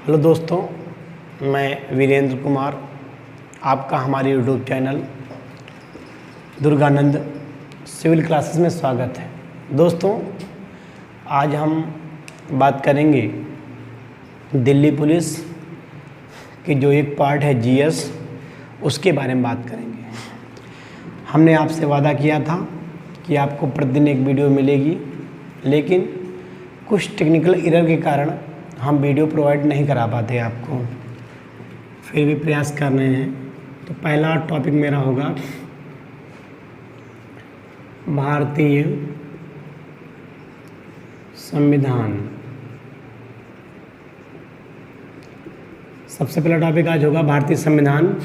Hello दोस्तों, मैं वीरेंद्र कुमार, आपका हमारे YouTube channel Durganand civil classes में स्वागत है। दोस्तों, आज हम बात करेंगे दिल्ली पुलिस की जो एक पार्ट है जीएस, उसके बारे में बात करेंगे। हमने आपसे वादा किया था कि आपको प्रतिदिन एक वीडियो मिलेगी, लेकिन कुछ टेक्निकल एरर के कारण हम वीडियो प्रोवाइड नहीं करा पाते आपको, फिर भी प्रयास कर रहे हैं। तो पहला टॉपिक मेरा होगा भारतीय संविधान। सबसे पहला टॉपिक आज होगा भारतीय संविधान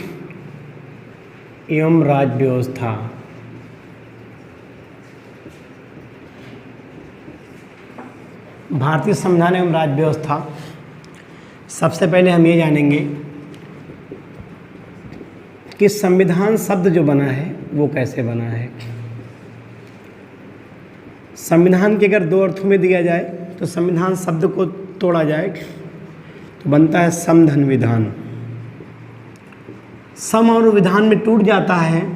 एवं राज्य व्यवस्था। भारतीय संविधान एवं राज्य व्यवस्था, सबसे पहले हम ये जानेंगे कि संविधान शब्द जो बना है वो कैसे बना है। संविधान के अगर दो अर्थों में दिया जाए तो संविधान शब्द को तोड़ा जाए तो बनता है समधन विधान। सम और विधान में टूट जाता है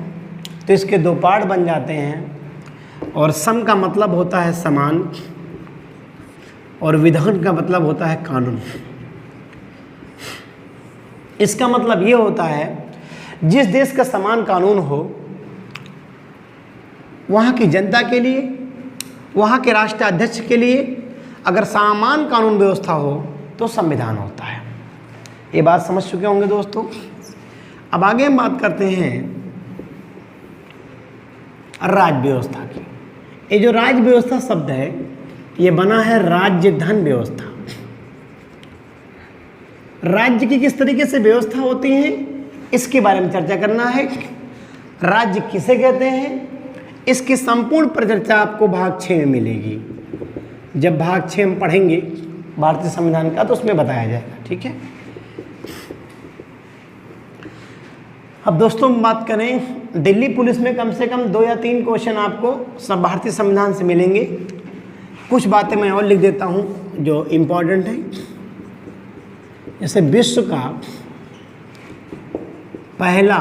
तो इसके दो पार्ट बन जाते हैं, और सम का मतलब होता है समान और विधान का मतलब होता है कानून। इसका मतलब ये होता है जिस देश का समान कानून हो, वहाँ की जनता के लिए, वहाँ के राष्ट्राध्यक्ष के लिए अगर समान कानून व्यवस्था हो तो संविधान होता है। ये बात समझ चुके होंगे दोस्तों। अब आगे हम बात करते हैं राज्य व्यवस्था की। ये जो राज्य व्यवस्था शब्द है ये बना है राज्य धन व्यवस्था। राज्य की किस तरीके से व्यवस्था होती है इसके बारे में चर्चा करना है। राज्य किसे कहते हैं, इसकी संपूर्ण परिचर्चा आपको भाग 6 में मिलेगी। जब भाग 6 में पढ़ेंगे भारतीय संविधान का तो उसमें बताया जाएगा, ठीक है। अब दोस्तों बात करें, दिल्ली पुलिस में कम से कम 2 या 3 क्वेश्चन आपको सब भारतीय संविधान से मिलेंगे। कुछ बातें मैं और लिख देता हूँ जो इम्पोर्टेंट है। जैसे विश्व का पहला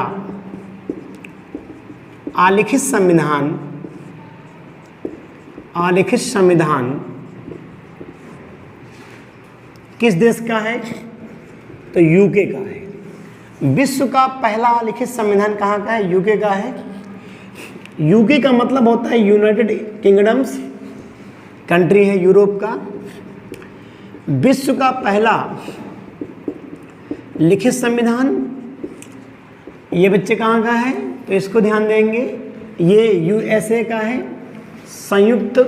आलिखित संविधान किस देश का है, तो यूके का है। विश्व का पहला लिखित संविधान कहाँ का है, यूके का है। यूके का मतलब होता है यूनाइटेड किंगडम्स, कंट्री है यूरोप का। विश्व का पहला लिखित संविधान ये बच्चे कहाँ का है, तो इसको ध्यान देंगे, ये यूएसए का है, संयुक्त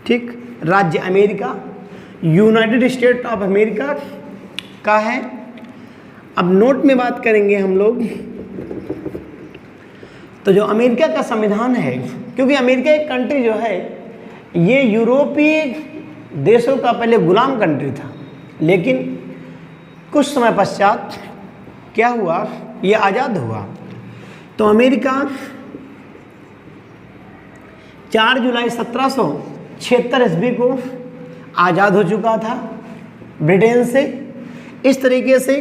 ठीक राज्य America, United state of America का है। अब नोट में बात करेंगे हम लोग, तो जो अमेरिका का संविधान है, क्योंकि अमेरिका एक कंट्री जो है ये यूरोपीय देशों का पहले गुलाम कंट्री था, लेकिन कुछ समय पश्चात क्या हुआ, ये आज़ाद हुआ। तो अमेरिका 4 जुलाई 1776 ईस्वी को आज़ाद हो चुका था ब्रिटेन से। इस तरीके से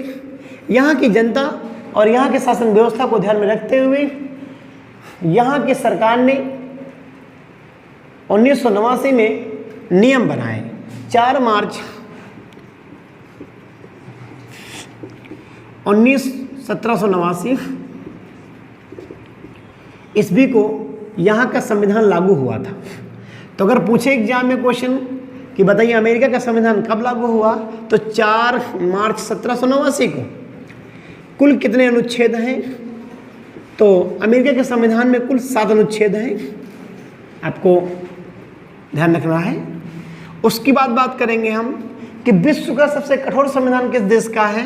यहाँ की जनता और यहाँ के शासन व्यवस्था को ध्यान में रखते हुए यहाँ की सरकार ने 1989 में नियम बनाए। 4 मार्च 1789 ईस्वी को यहाँ का संविधान लागू हुआ था। तो अगर पूछे एग्जाम में क्वेश्चन कि बताइए अमेरिका का संविधान कब लागू हुआ, तो 4 मार्च 1789 को। कुल कितने अनुच्छेद हैं, तो अमेरिका के संविधान में कुल 7 अनुच्छेद हैं, आपको ध्यान रखना है। उसकी बाद बात करेंगे हम कि विश्व का सबसे कठोर संविधान किस देश का है,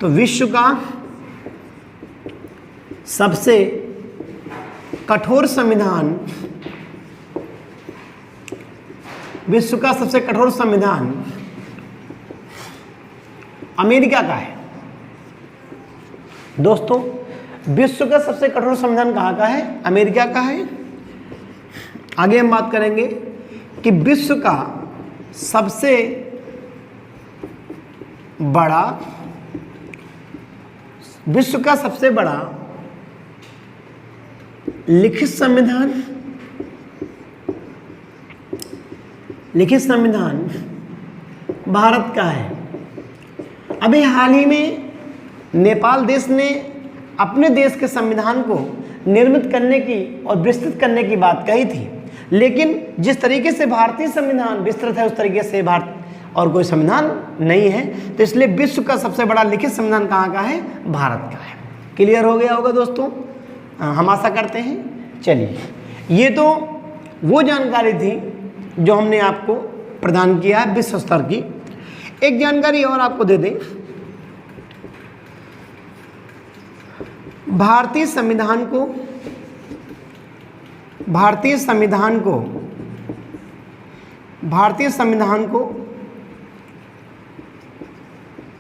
तो विश्व का सबसे कठोर संविधान अमेरिका का है। दोस्तों, विश्व का सबसे कठोर संविधान कहाँ का है, अमेरिका का है। आगे हम बात करेंगे कि विश्व का सबसे बड़ा, विश्व का सबसे बड़ा लिखित संविधान, लिखित संविधान भारत का है। अभी हाल ही में नेपाल देश ने अपने देश के संविधान को निर्मित करने की और विस्तृत करने की बात कही थी, लेकिन जिस तरीके से भारतीय संविधान विस्तृत है उस तरीके से भारत और कोई संविधान नहीं है। तो इसलिए विश्व का सबसे बड़ा लिखित संविधान कहाँ का है? भारत का है। क्लियर हो गया होगा दोस्तों, हम आशा करते हैं। चलिए, ये तो वो जानकारी थी जो हमने आपको प्रदान किया है विश्व स्तर की। एक जानकारी और आपको दे दें, भारतीय संविधान को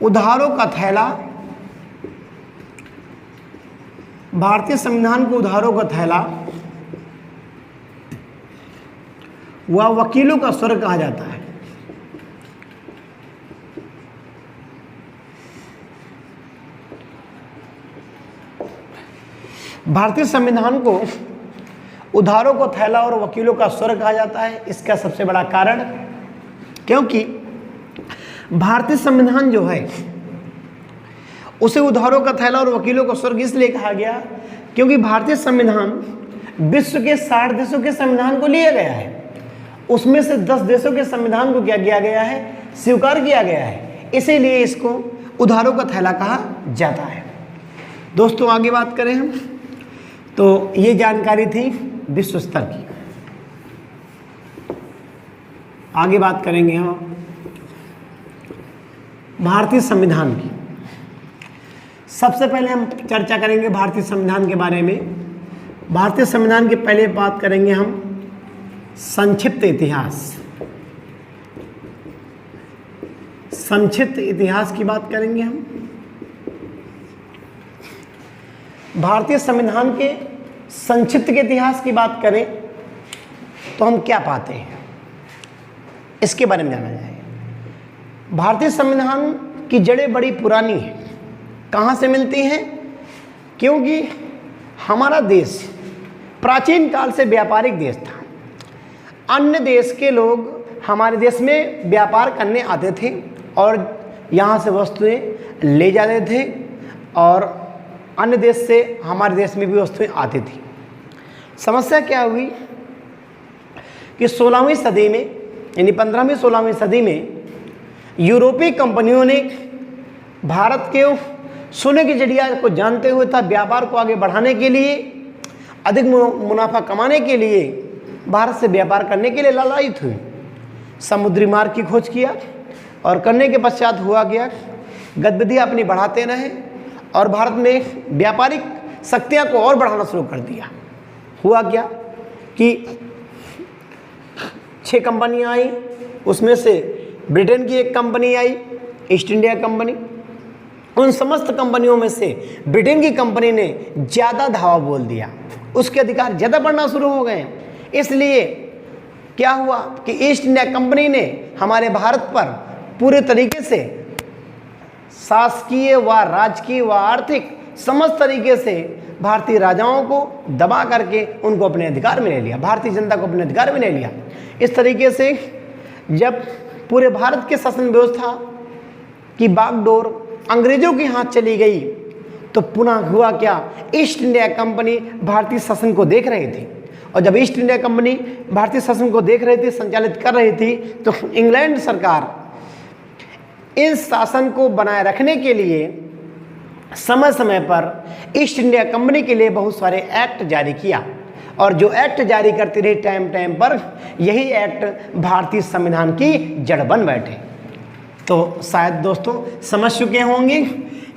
उधारों का थैला, भारतीय संविधान को उधारों का थैला व वकीलों का स्वर्ग कहा जाता है। भारतीय संविधान को उधारों का थैला और वकीलों का स्वर्ग कहा जाता है। इसका सबसे बड़ा कारण, क्योंकि भारतीय संविधान जो है उसे उधारों का थैला और वकीलों का स्वर्ग इसलिए कहा गया क्योंकि भारतीय संविधान विश्व के 60 देशों के संविधान को लिया गया है, उसमें से 10 देशों के संविधान को क्या किया गया है? स्वीकार किया गया है। इसीलिए इसको उधारों का थैला कहा जाता है। दोस्तों आगे बात करें हम, तो ये जानकारी थी विश्व स्तर की। आगे बात करेंगे हम भारतीय संविधान की। सबसे पहले हम चर्चा करेंगे भारतीय संविधान के बारे में। भारतीय संविधान की पहले बात करेंगे हम संक्षिप्त इतिहास। संक्षिप्त इतिहास की बात करेंगे हम। भारतीय संविधान के संक्षिप्त के इतिहास की बात करें तो हम क्या पाते हैं, इसके बारे में जाना जाएगा। भारतीय संविधान की जड़ें बड़ी पुरानी हैं। कहाँ से मिलती हैं? क्योंकि हमारा देश प्राचीन काल से व्यापारिक देश था। अन्य देश के लोग हमारे देश में व्यापार करने आते थे और यहाँ से वस्तुएं ले जाते थे और अन्य देश से हमारे देश में भी वस्तुएं आती थी। समस्या क्या हुई कि 16वीं सदी में, यानी 15वीं 16वीं सदी में यूरोपीय कंपनियों ने भारत के सोने की चिड़िया को जानते हुए था व्यापार को आगे बढ़ाने के लिए, अधिक मुनाफा कमाने के लिए भारत से व्यापार करने के लिए लालायित हुई। समुद्री मार्ग की खोज किया और करने के पश्चात हुआ क्या, गतिविधियाँ अपनी बढ़ाते रहे और भारत में व्यापारिक शक्तियाँ को और बढ़ाना शुरू कर दिया। हुआ क्या कि 6 कंपनियाँ आई, उसमें से ब्रिटेन की एक कंपनी आई, ईस्ट इंडिया कंपनी। उन समस्त कंपनियों में से ब्रिटेन की कंपनी ने ज़्यादा धावा बोल दिया, उसके अधिकार ज़्यादा बढ़ना शुरू हो गए। इसलिए क्या हुआ कि ईस्ट इंडिया कंपनी ने हमारे भारत पर पूरे तरीके से शासकीय व राजकीय व आर्थिक समस्त तरीके से भारतीय राजाओं को दबा करके उनको अपने अधिकार में ले लिया, भारतीय जनता को अपने अधिकार में ले लिया। इस तरीके से जब पूरे भारत के शासन व्यवस्था की बागडोर अंग्रेजों के हाथ चली गई तो पुनः हुआ क्या, ईस्ट इंडिया कंपनी भारतीय शासन को देख रही थी और जब ईस्ट इंडिया कंपनी भारतीय शासन को देख रही थी, संचालित कर रही थी, तो इंग्लैंड सरकार इस शासन को बनाए रखने के लिए समय समय पर ईस्ट इंडिया कंपनी के लिए बहुत सारे एक्ट जारी किया और जो एक्ट जारी करती रही टाइम टाइम पर, यही एक्ट भारतीय संविधान की जड़ बन बैठे। तो शायद दोस्तों समझ चुके होंगे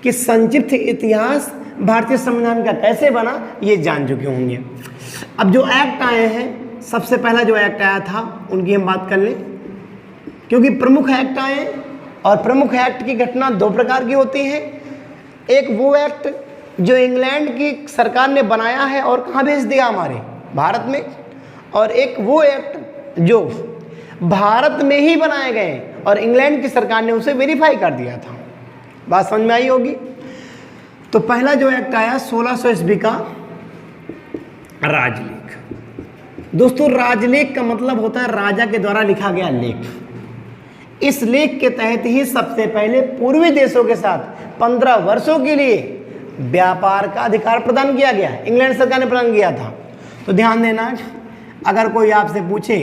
कि संक्षिप्त इतिहास भारतीय संविधान का कैसे बना, ये जान चुके होंगे। अब जो एक्ट आए हैं, सबसे पहला जो एक्ट आया था उनकी हम बात कर लें, क्योंकि प्रमुख एक्ट आए और प्रमुख एक्ट की घटना 2 प्रकार की होती है। एक वो एक्ट जो इंग्लैंड की सरकार ने बनाया है और कहाँ भेज दिया, हमारे भारत में, और एक वो एक्ट जो भारत में ही बनाए गए और इंग्लैंड की सरकार ने उसे वेरीफाई कर दिया था। बात समझ में आई होगी। तो पहला जो एक्ट आया 1600 ईस्वी का राजलेख। दोस्तों राजलेख का मतलब होता है राजा के द्वारा लिखा गया लेख। इस लेख के तहत ही सबसे पहले पूर्वी देशों के साथ 15 वर्षों के लिए व्यापार का अधिकार प्रदान किया गया। इंग्लैंड सरकार ने प्रदान किया था। तो ध्यान देना, अगर कोई आपसे पूछे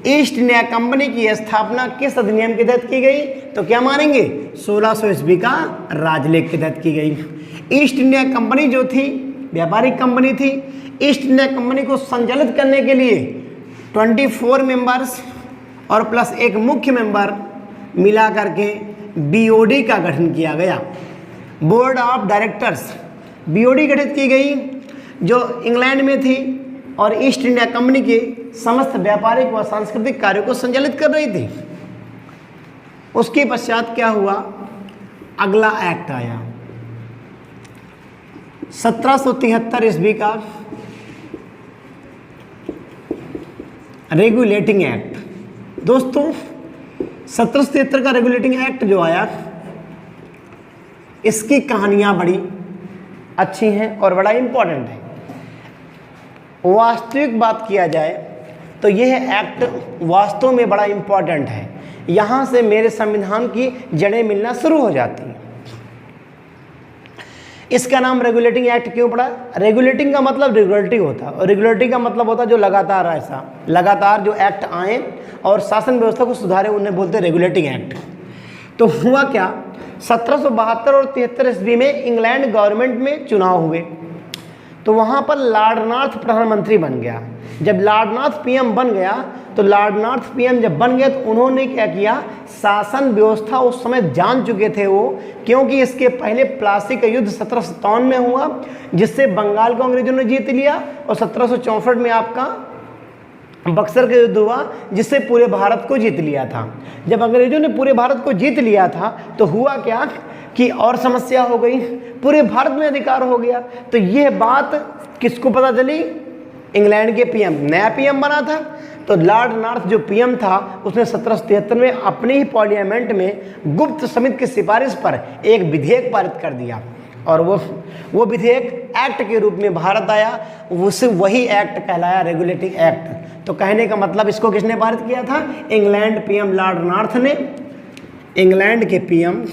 ईस्ट इंडिया कंपनी की स्थापना किस अधिनियम के तहत की गई, तो क्या मानेंगे? 1600 ईस्वी का राजलेख के तहत की गई। ईस्ट इंडिया कंपनी जो थी व्यापारिक कंपनी थी। ईस्ट इंडिया कंपनी को संचालित करने के लिए 24 मेंबर्स और प्लस एक मुख्य मेंबर मिला करके बीओडी का गठन किया गया, बोर्ड ऑफ डायरेक्टर्स। बीओडी गठित की गई जो इंग्लैंड में थी और ईस्ट इंडिया कंपनी के समस्त व्यापारिक व सांस्कृतिक कार्यों को संचालित कर रही थी। उसके पश्चात क्या हुआ? अगला एक्ट आया 1773 ईस्वी का रेगुलेटिंग एक्ट। दोस्तों 1773 का रेगुलेटिंग एक्ट जो आया, इसकी कहानियां बड़ी अच्छी हैं और बड़ा इंपॉर्टेंट है। वास्तविक बात किया जाए तो यह एक्ट वास्तव में बड़ा इंपॉर्टेंट है। यहाँ से मेरे संविधान की जड़ें मिलना शुरू हो जाती हैं। इसका नाम रेगुलेटिंग एक्ट क्यों पड़ा? रेगुलेटिंग का मतलब रेगुलेटिव होता है और रेगुलेटिंग का मतलब होता है जो लगातार, ऐसा लगातार जो एक्ट आए और शासन व्यवस्था को सुधारे, उन्हें बोलते हैं रेगुलेटिंग एक्ट। तो हुआ क्या, 1772 और 73 ईस्वी में इंग्लैंड गवर्नमेंट में चुनाव हुए, तो वहाँ पर लॉर्ड नॉर्थ प्रधानमंत्री बन गया। जब लॉर्ड नॉर्थ पीएम बन गया, तो लॉर्ड नॉर्थ पीएम जब बन गया तो उन्होंने क्या किया, शासन व्यवस्था उस समय जान चुके थे वो, क्योंकि इसके पहले प्लासी का युद्ध 1757 में हुआ, जिससे बंगाल को अंग्रेजों ने जीत लिया, और 1764 में आपका बक्सर का युद्ध हुआ, जिससे पूरे भारत को जीत लिया था। जब अंग्रेजों ने पूरे भारत को जीत लिया था तो हुआ क्या कि और समस्या हो गई, पूरे भारत में अधिकार हो गया। तो यह बात किसको पता चली? इंग्लैंड के पीएम, नया पीएम बना था, तो लॉर्ड नॉर्थ जो पीएम था उसने 1773 में अपने ही पार्लियामेंट में गुप्त समिति की सिफारिश पर एक विधेयक पारित कर दिया, और वो विधेयक एक्ट के रूप में भारत आया। उस वही एक्ट कहलाया रेगुलेटिंग एक्ट। तो कहने का मतलब, इसको किसने पारित किया था? इंग्लैंड पीएम लॉर्ड नॉर्थ ने। इंग्लैंड के पीएम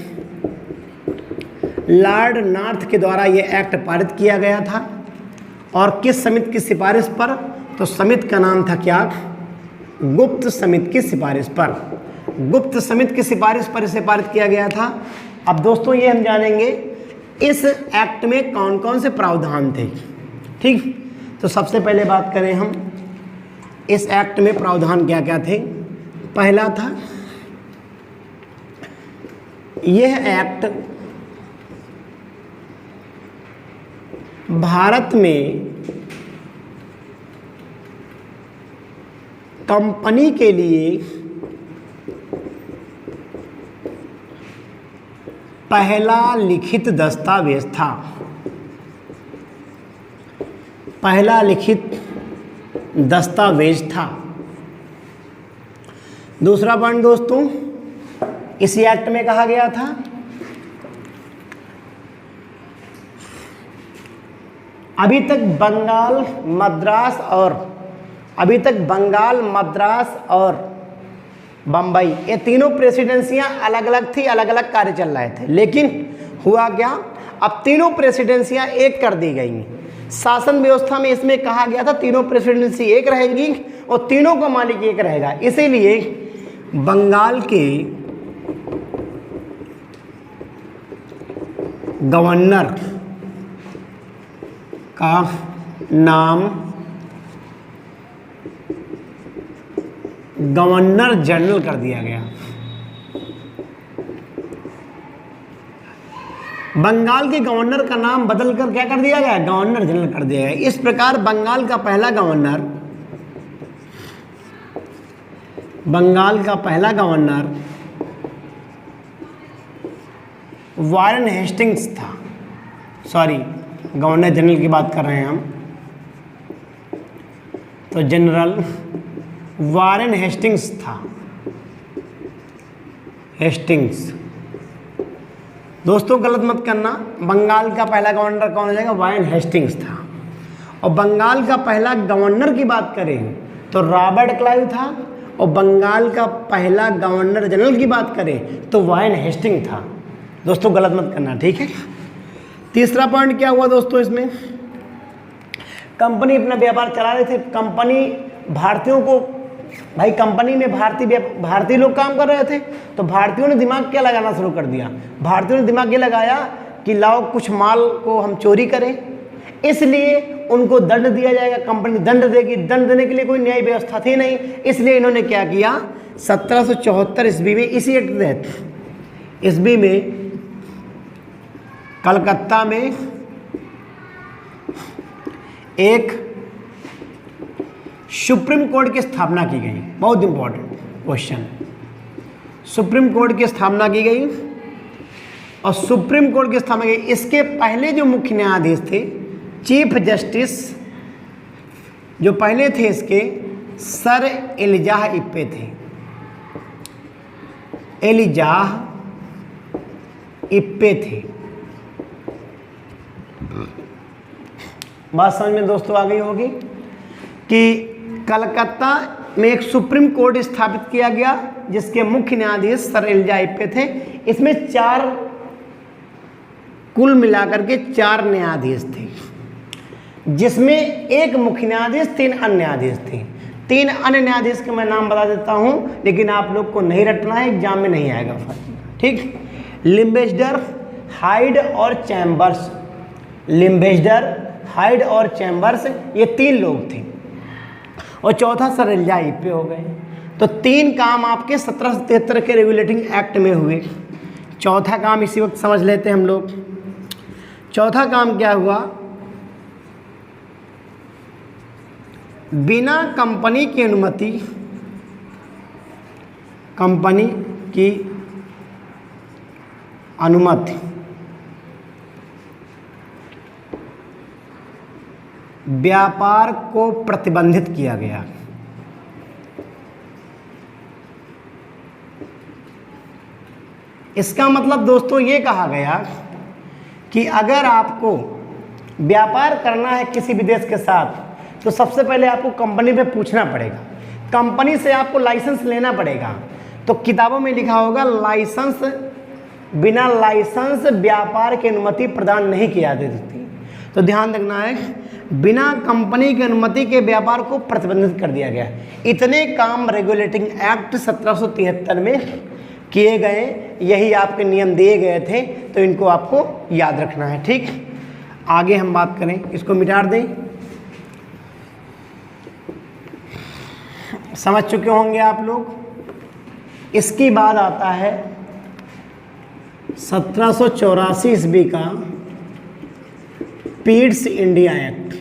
लॉर्ड नॉर्थ के द्वारा यह एक्ट पारित किया गया था। और किस समिति की सिफारिश पर? तो समिति का नाम था क्या? गुप्त समिति की सिफारिश पर। गुप्त समिति की सिफारिश पर इसे पारित किया गया था। अब दोस्तों ये हम जानेंगे इस एक्ट में कौन कौन से प्रावधान थे। ठीक, तो सबसे पहले बात करें हम इस एक्ट में प्रावधान क्या क्या थे। पहला था, यह एक्ट भारत में कंपनी के लिए पहला लिखित दस्तावेज था। पहला लिखित दस्तावेज था। दूसरा पॉइंट दोस्तों, इसी एक्ट में कहा गया था अभी तक बंगाल, मद्रास और बम्बई, ये तीनों प्रेसिडेंसियां अलग अलग थी, अलग अलग कार्य चल रहे थे। लेकिन हुआ क्या, अब तीनों प्रेसिडेंसियां एक कर दी गई। शासन व्यवस्था में इसमें कहा गया था तीनों प्रेसिडेंसी एक रहेंगी और तीनों का मालिक एक रहेगा। इसीलिए बंगाल के गवर्नर का नाम गवर्नर जनरल कर दिया गया। बंगाल के गवर्नर का नाम बदलकर क्या कर दिया गया? गवर्नर जनरल कर दिया गया। इस प्रकार बंगाल का पहला गवर्नर वारेन हेस्टिंग्स था। सॉरी, गवर्नर जनरल की बात कर रहे हैं हम, तो जनरल वारेन हेस्टिंग्स था। हेस्टिंग्स दोस्तों गलत मत करना, बंगाल का पहला गवर्नर कौन हो जाएगा? वारेन हेस्टिंग्स था। और बंगाल का पहला गवर्नर की बात करें तो रॉबर्ट क्लाइव था, और बंगाल का पहला गवर्नर जनरल की बात करें तो वारेन हेस्टिंग था। दोस्तों गलत मत करना, ठीक है। तीसरा पॉइंट क्या हुआ दोस्तों इसमें? कंपनी अपना व्यापार चला रही थी, कंपनी भारतीयों को, भाई कंपनी में भारतीय लोग काम कर रहे थे, तो भारतीयों ने दिमाग क्या लगाना शुरू कर दिया? भारतीयों ने दिमाग ये लगाया कि लाओ कुछ माल को हम चोरी करें, इसलिए उनको दंड दिया जाएगा, कंपनी दंड देगी। दंड देने के लिए कोई न्याय व्यवस्था थी नहीं, इसलिए इन्होंने क्या किया? 1774 ईस्वी में, इसी एक्ट के तहत ईस्वी में कलकत्ता में एक सुप्रीम कोर्ट की स्थापना की गई। बहुत इंपॉर्टेंट क्वेश्चन, सुप्रीम कोर्ट की स्थापना की गई, और सुप्रीम कोर्ट की स्थापना की गई। इसके पहले जो मुख्य न्यायाधीश थे, चीफ जस्टिस जो पहले थे इसके, सर एलिजाह इप्पे थे। एलिजाह इप्पे थे। बात समझ में दोस्तों आ गई होगी कि कलकत्ता में एक सुप्रीम कोर्ट स्थापित किया गया जिसके मुख्य न्यायाधीश सर एलिजाह इप्पे थे। इसमें कुल मिलाकर के 4 न्यायाधीश थे, जिसमें एक मुख्य न्यायाधीश, 3 अन्य न्यायाधीश थे। 3 अन्य न्यायाधीश के मैं नाम बता देता हूं, लेकिन आप लोग को नहीं रटना है, एग्जाम में नहीं आएगा फर्क, ठीक। लिम्बेस्डर, हाइड और चैम्बर्स। लिम्बेस्डर, हाइड और चैम्बर्स, ये 3 लोग थे, और चौथा सर एलिजाह इप्पे हो गए। तो 3 काम आपके 1773 के रेगुलेटिंग एक्ट में हुए। चौथा काम इसी वक्त समझ लेते हैं हम लोग। चौथा काम क्या हुआ? बिना कंपनी की अनुमति, कंपनी की अनुमति व्यापार को प्रतिबंधित किया गया। इसका मतलब दोस्तों ये कहा गया कि अगर आपको व्यापार करना है किसी भी देश के साथ, तो सबसे पहले आपको कंपनी पे पूछना पड़ेगा, कंपनी से आपको लाइसेंस लेना पड़ेगा। तो किताबों में लिखा होगा लाइसेंस, बिना लाइसेंस व्यापार की अनुमति प्रदान नहीं की जाती थी। तो ध्यान रखना है, बिना कंपनी की अनुमति के व्यापार को प्रतिबंधित कर दिया गया। इतने काम रेगुलेटिंग एक्ट 1773 में किए गए, यही आपके नियम दिए गए थे, तो इनको आपको याद रखना है, ठीक। आगे हम बात करें, इसको मिटा दें, समझ चुके होंगे आप लोग। इसके बाद आता है 1784 ईस्वी का Pitt's India act.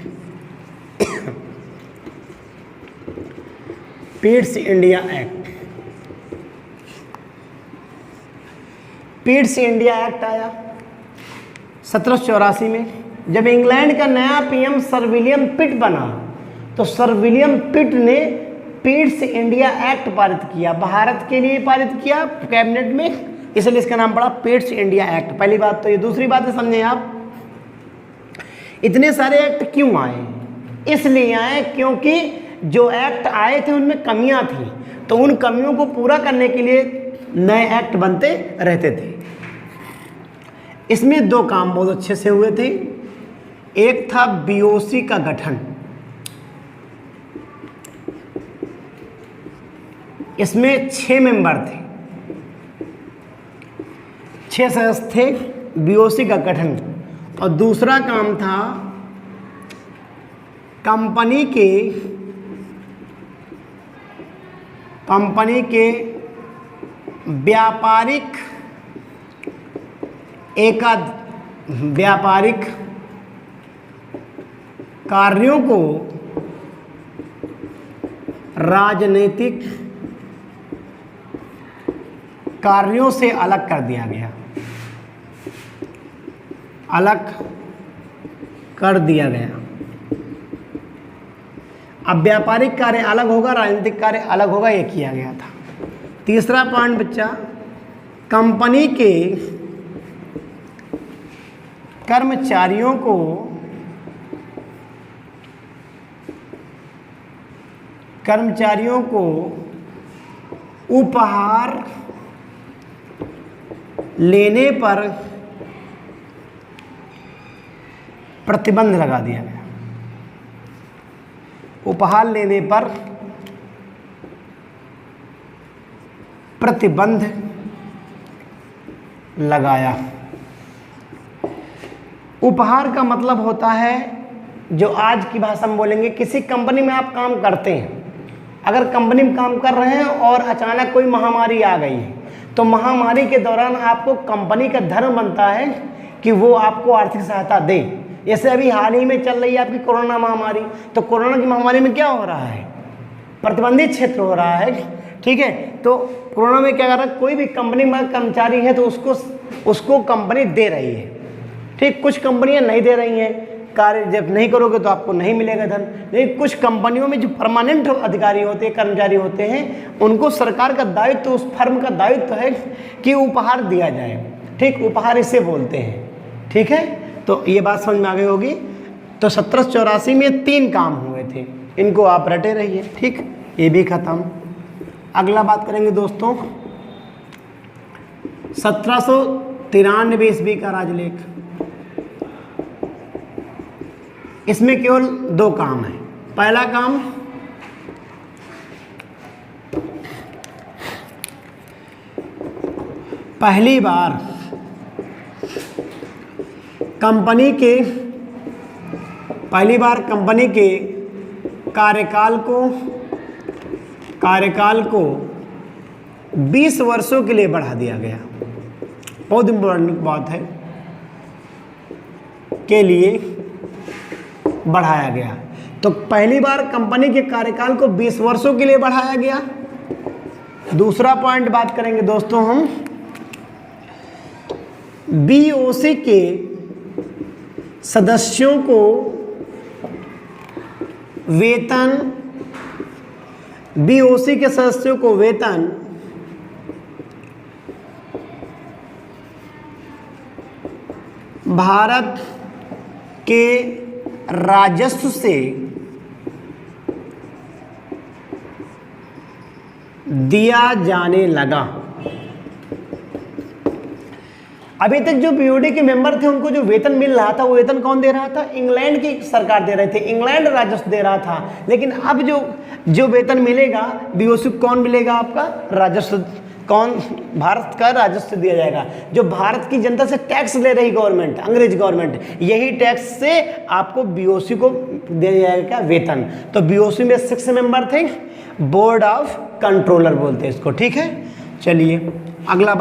Pitt's India act, Pitt's India act आया 1784 में। जब इंग्लैंड का नया पीएम सर विलियम पिट बना, तो सर विलियम पिट ने पीट्स इंडिया एक्ट पारित किया, भारत के लिए पारित किया कैबिनेट में, इसलिए इसका नाम पड़ा पीट्स इंडिया एक्ट। पहली बात तो ये। दूसरी बात है, समझें आप, इतने सारे एक्ट क्यों आए? इसलिए आए क्योंकि जो एक्ट आए थे उनमें कमियां थी, तो उन कमियों को पूरा करने के लिए नए एक्ट बनते रहते थे। इसमें 2 काम बहुत अच्छे से हुए थे। एक था बीओसी का गठन, इसमें 6 मेंबर थे, 6 सदस्य थे, बीओसी का गठन। और दूसरा काम था कंपनी के व्यापारिक कार्यों को राजनीतिक कार्यों से अलग कर दिया गया, अलग कर दिया गया। अब व्यापारिक कार्य अलग होगा, राजनीतिक कार्य अलग होगा, ये किया गया था। तीसरा पॉइंट बच्चा, कंपनी के कर्मचारियों को उपहार लेने पर प्रतिबंध लगा दिया गया। उपहार लेने पर प्रतिबंध लगाया। उपहार का मतलब होता है, जो आज की भाषा में बोलेंगे, किसी कंपनी में आप काम करते हैं, अगर कंपनी में काम कर रहे हैं और अचानक कोई महामारी आ गई है, तो महामारी के दौरान आपको कंपनी का धर्म बनता है कि वो आपको आर्थिक सहायता दे। जैसे अभी हाल ही में चल रही है आपकी कोरोना महामारी, तो कोरोना की महामारी में क्या हो रहा है, प्रतिबंधित क्षेत्र हो रहा है, ठीक है। तो कोरोना में क्या कर रहा है, कोई भी कंपनी में कर्मचारी है तो उसको कंपनी दे रही है, ठीक। कुछ कंपनियां नहीं दे रही हैं, कार्य जब नहीं करोगे तो आपको नहीं मिलेगा धन। लेकिन कुछ कंपनियों में जो परमानेंट अधिकारी होते हैं, कर्मचारी होते हैं, उनको सरकार का दायित्व, उस फर्म का दायित्व है कि उपहार दिया जाए, ठीक। उपहार इसे बोलते हैं, ठीक है। तो ये बात समझ में आ गई होगी। तो 1784 में 3 काम हुए थे, इनको आप रटे रहिए, ठीक। ये भी खत्म। अगला बात करेंगे दोस्तों 1793 ईस्वी का राजलेख। इसमें केवल 2 काम है। पहला काम, पहली बार कंपनी के कार्यकाल को 20 वर्षों के लिए बढ़ा दिया गया। बहुत इम्पोर्टेंट बात है, के लिए बढ़ाया गया। तो पहली बार कंपनी के कार्यकाल को 20 वर्षों के लिए बढ़ाया गया। दूसरा पॉइंट बात करेंगे दोस्तों हम, बीओसी के सदस्यों को वेतन, बीओसी के सदस्यों को वेतन भारत के राजस्व से दिया जाने लगा। अभी तक जो बीओडी के मेंबर थे उनको जो वेतन मिल रहा था, वो वेतन कौन दे रहा था, इंग्लैंड की सरकार दे रहे थे, इंग्लैंड राजस्व दे रहा था। लेकिन अब जो वेतन मिलेगा बीओसी को कौन मिलेगा, आपका राजस्व, कौन, भारत का राजस्व दिया जाएगा। जो भारत की जनता से टैक्स ले रही गवर्नमेंट, अंग्रेज गवर्नमेंट, यही टैक्स से आपको बीओसी को दिया जाएगा वेतन। तो बीओसी में 6 मेंबर थे, बोर्ड ऑफ कंट्रोलर बोलते हैं इसको, ठीक है। चलिए अगला